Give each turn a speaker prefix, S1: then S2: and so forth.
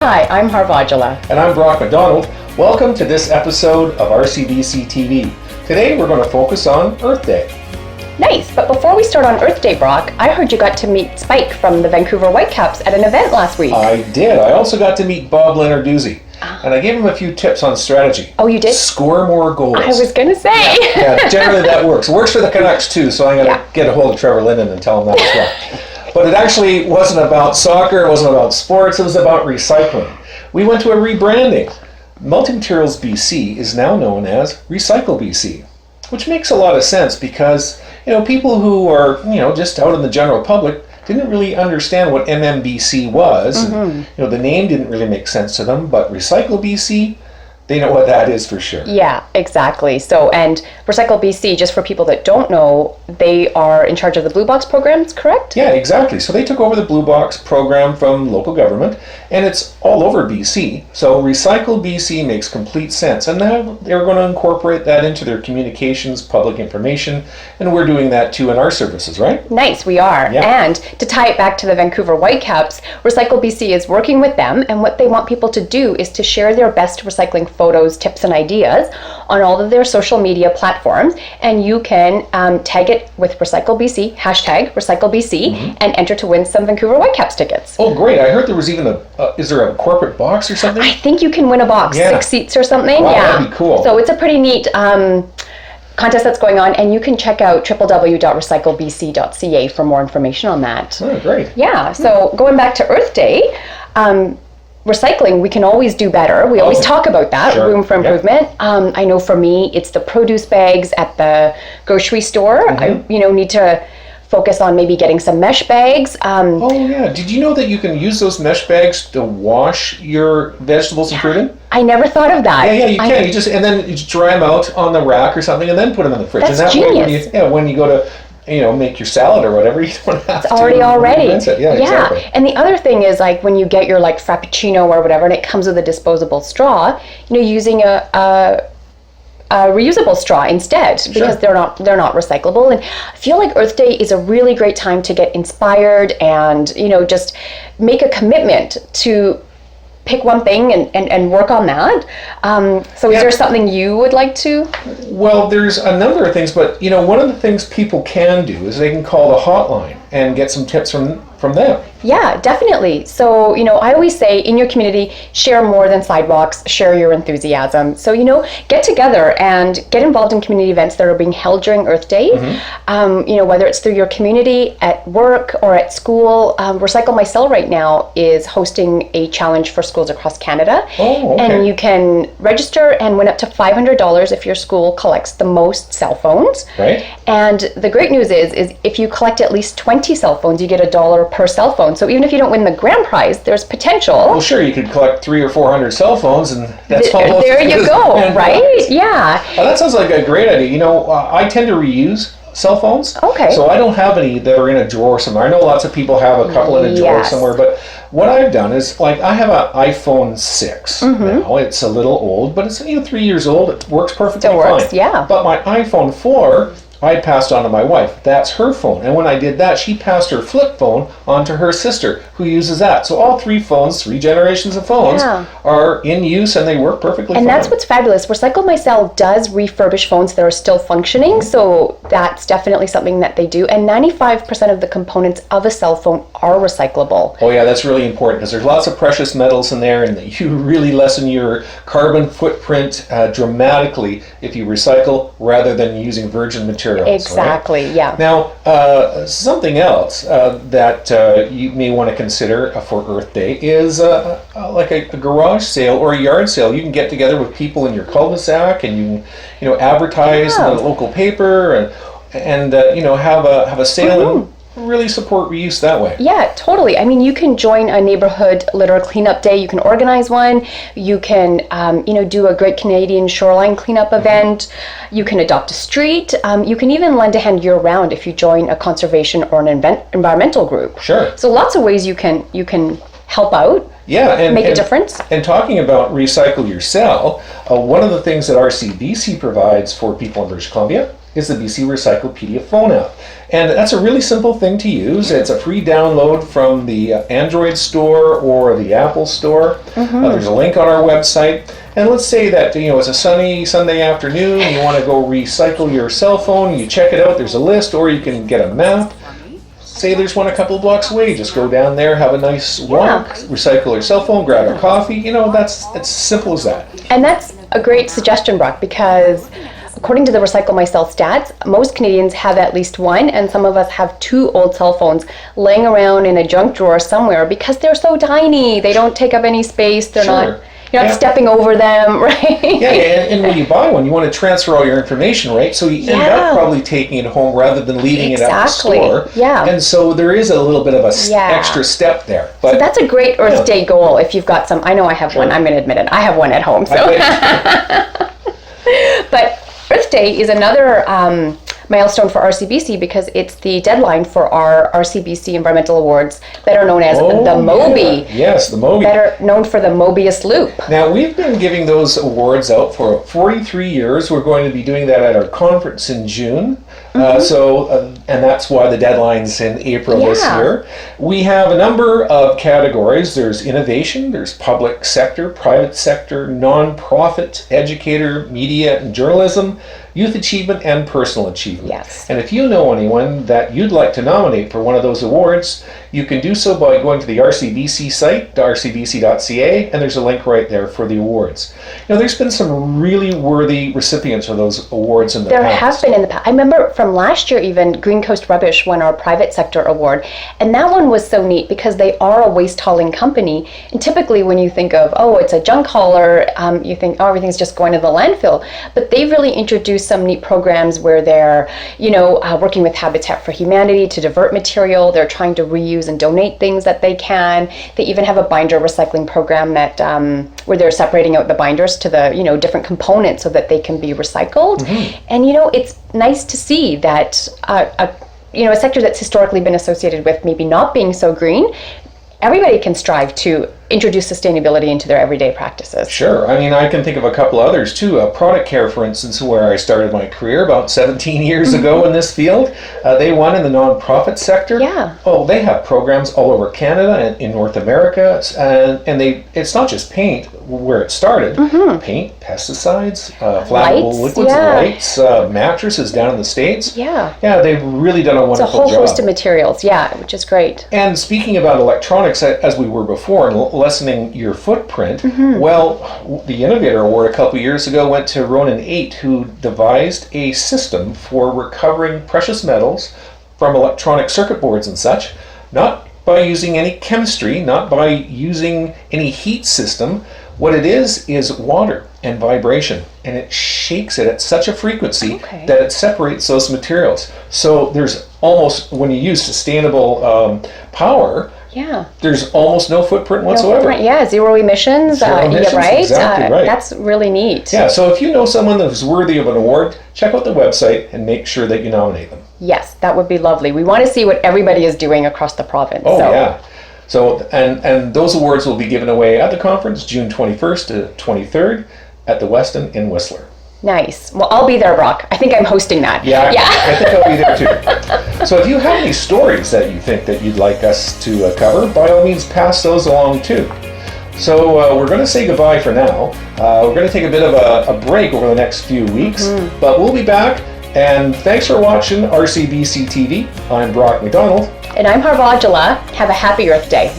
S1: Hi, I'm Harv.
S2: And I'm Brock McDonald. Welcome to this episode of RCBC TV. Today we're going to focus on Earth Day.
S1: Nice, but before we start on Earth Day, Brock, I heard you got to meet Spike from the Vancouver Whitecaps at an event last week.
S2: I did. I also got to meet Bob Leonarduzzi. And I gave him a few tips on strategy.
S1: Oh, you did?
S2: Score more goals.
S1: I was going to say.
S2: Yeah, generally that works. It works for the Canucks too, so I'm going to get a hold of Trevor Linden and tell him that as well. But it actually wasn't about soccer, it wasn't about sports, it was about recycling. We went to a rebranding. Multi-Materials BC is now known as RecycleBC, which makes a lot of sense because, people who are, just out in the general public didn't really understand what MMBC was.
S1: Mm-hmm.
S2: And, the name didn't really make sense to them, but RecycleBC, they know what that is for sure.
S1: Yeah, exactly. So, and RecycleBC, just for people that don't know, they are in charge of the Blue Box programs, correct?
S2: Yeah, exactly. So they took over the Blue Box program from local government, and it's all over BC. So RecycleBC makes complete sense. And now they're going to incorporate that into their communications, public information, and we're doing that too in our services, right?
S1: Nice, we are.
S2: Yeah.
S1: And to tie it back to the Vancouver Whitecaps, RecycleBC is working with them, and what they want people to do is to share their best recycling photos, tips, and ideas on all of their social media platforms, and you can tag it with RecycleBC, hashtag RecycleBC, and enter to win some Vancouver Whitecaps tickets.
S2: Oh, great. I heard there was even is there a corporate box or something?
S1: I think you can win a box, 6 seats or something.
S2: Wow,
S1: yeah.
S2: That'd be cool.
S1: So it's a pretty neat contest that's going on, and you can check out www.recyclebc.ca for more information on that.
S2: Oh, great.
S1: Yeah, so going back to Earth Day, recycling, we can always do better. We always talk about that, room for improvement. I know for me, it's the produce bags at the grocery store. I need to focus on maybe getting some mesh bags.
S2: Oh yeah, did you know that you can use those mesh bags to wash your vegetables and fruit in?
S1: I never thought of that.
S2: Yeah, you can. And then you just dry them out on the rack or something and then put them in the fridge.
S1: That's
S2: and that
S1: genius.
S2: Way when you go to make your salad or whatever, you don't have
S1: it's already rinse it.
S2: Yeah, exactly.
S1: And the other thing is, like, when you get your Frappuccino or whatever, and it comes with a disposable straw, using a reusable straw instead, because they're not recyclable. And I feel like Earth Day is a really great time to get inspired and just make a commitment to pick one thing and work on that. So is there something you would like to?
S2: Well, there's a number of things, but one of the things people can do is they can call the hotline and get some tips from them.
S1: Yeah, definitely. So, I always say in your community, share more than sidewalks, share your enthusiasm. So, get together and get involved in community events that are being held during Earth Day. Whether it's through your community, at work, or at school. RecycleMyCell right now is hosting a challenge for schools across Canada.
S2: Oh, okay.
S1: And you can register and win up to $500 if your school collects the most cell phones.
S2: Right.
S1: And the great news is if you collect at least 20 cell phones, you get $1 per cell phone. So even if you don't win the grand prize, there's potential.
S2: Well, sure, you could collect 300 or 400 cell phones, and that's almost
S1: there you go, right?
S2: Prize.
S1: Yeah.
S2: Well, that sounds like a great idea. I tend to reuse cell phones.
S1: Okay.
S2: So I don't have any that are in a drawer somewhere. I know lots of people have a couple in a drawer somewhere, but what I've done is, I have an iPhone 6 now. It's a little old, but it's 3 years old. It works perfectly fine.
S1: Yeah.
S2: But my iPhone 4, I passed on to my wife. That's her phone. And when I did that, she passed her flip phone on to her sister, who uses that. So all 3 phones, 3 generations of phones, are in use and they work perfectly fine.
S1: And that's what's fabulous. RecycleMyCell does refurbish phones that are still functioning, so that's definitely something that they do. And 95% of the components of a cell phone are recyclable.
S2: Oh yeah, that's really important because there's lots of precious metals in there, and you really lessen your carbon footprint dramatically if you recycle rather than using virgin materials.
S1: Exactly,
S2: right?
S1: yeah.
S2: Now, something else that you may want to consider for Earth Day is like a garage sale or a yard sale. You can get together with people in your cul-de-sac, and you can advertise in the local paper and have a sale and really support reuse that way.
S1: Yeah, totally. I mean, you can join a neighborhood litter cleanup day. You can organize one. You can, do a Great Canadian Shoreline cleanup event. You can adopt a street. You can even lend a hand year-round if you join a conservation or an environmental group.
S2: Sure.
S1: So lots of ways you can help out.
S2: Yeah, and
S1: make a difference.
S2: And talking about Recycle Your Cell, one of the things that RCBC provides for people in British Columbia is the BC Recyclepedia phone app. And that's a really simple thing to use. It's a free download from the Android store or the Apple store. There's a link on our website. And let's say that, it's a sunny Sunday afternoon, you want to go recycle your cell phone, you check it out, there's a list, or you can get a map. Say there's one a couple of blocks away, just go down there, have a nice walk, recycle your cell phone, grab a coffee, that's as simple as that.
S1: And that's a great suggestion, Brock, because according to the RecycleMyCell stats, most Canadians have at least one, and some of us have 2 old cell phones laying around in a junk drawer somewhere because they're so tiny. They don't take up any space. They're not... You're not stepping over them, right?
S2: And when you buy one, you want to transfer all your information, right? So you end up probably taking it home rather than leaving it at the store. And so there is a little bit of a extra step there. But
S1: so that's a great Earth Day goal if you've got some. I know I have one. I'm going to admit it. I have one at home. So. But Earth Day is another milestone for RCBC because it's the deadline for our RCBC Environmental Awards, better known as the MOBI.
S2: Yes, the MOBI.
S1: Better known for the Mobius Loop.
S2: Now, we've been giving those awards out for 43 years. We're going to be doing that at our conference in June. And that's why the deadline's in April this year. We have a number of categories. There's innovation, there's public sector, private sector, non-profit, educator, media and journalism, youth achievement, and personal achievement.
S1: Yes.
S2: And if you know anyone that you'd like to nominate for one of those awards, you can do so by going to the RCBC site, rcbc.ca, and there's a link right there for the awards. There's been some really worthy recipients of those awards in the past.
S1: There have been in the past. I remember from last year even, Green Coast Rubbish won our private sector award, and that one was so neat because they are a waste hauling company, and typically when you think of, it's a junk hauler, you think, everything's just going to the landfill, but they've really introduced some neat programs where they're, working with Habitat for Humanity to divert material. They're trying to reuse and donate things that they can. They even have a binder recycling program that where they're separating out the binders to the different components so that they can be recycled. And it's nice to see that a sector that's historically been associated with maybe not being so green, everybody can strive to introduce sustainability into their everyday practices.
S2: Sure. I can think of a couple others too. Product Care, for instance, where I started my career about 17 years ago in this field. They won in the nonprofit sector. They have programs all over Canada and in North America, and it's not just paint where it started. Paint, pesticides, flammable liquids, lights, mattresses down in the States. They've really done a wonderful job.
S1: It's a whole host of materials, which is great.
S2: And speaking about electronics, as we were before, and lessening your footprint, the Innovator Award a couple years ago went to Ronan 8, who devised a system for recovering precious metals from electronic circuit boards and such, not by using any chemistry, not by using any heat system. What it is water and vibration, and it shakes it at such a frequency that it separates those materials. So there's almost, when you use sustainable power, there's almost no footprint whatsoever.
S1: Zero emissions.
S2: Zero emissions,
S1: right.
S2: Exactly right.
S1: That's really neat.
S2: So if you know someone that's worthy of an award, check out the website and make sure that you nominate them.
S1: Yes, that would be lovely. We want to see what everybody is doing across the province.
S2: So, and those awards will be given away at the conference June 21st to 23rd at the Westin in Whistler.
S1: Nice. Well, I'll be there, Brock. I think I'm hosting that.
S2: I think I'll be there too. So if you have any stories that you think that you'd like us to cover, by all means pass those along too. So we're going to say goodbye for now. We're going to take a bit of a break over the next few weeks, but we'll be back. And thanks for watching RCBC TV. I'm Brock McDonald.
S1: And I'm Harv. Have a happy Earth Day.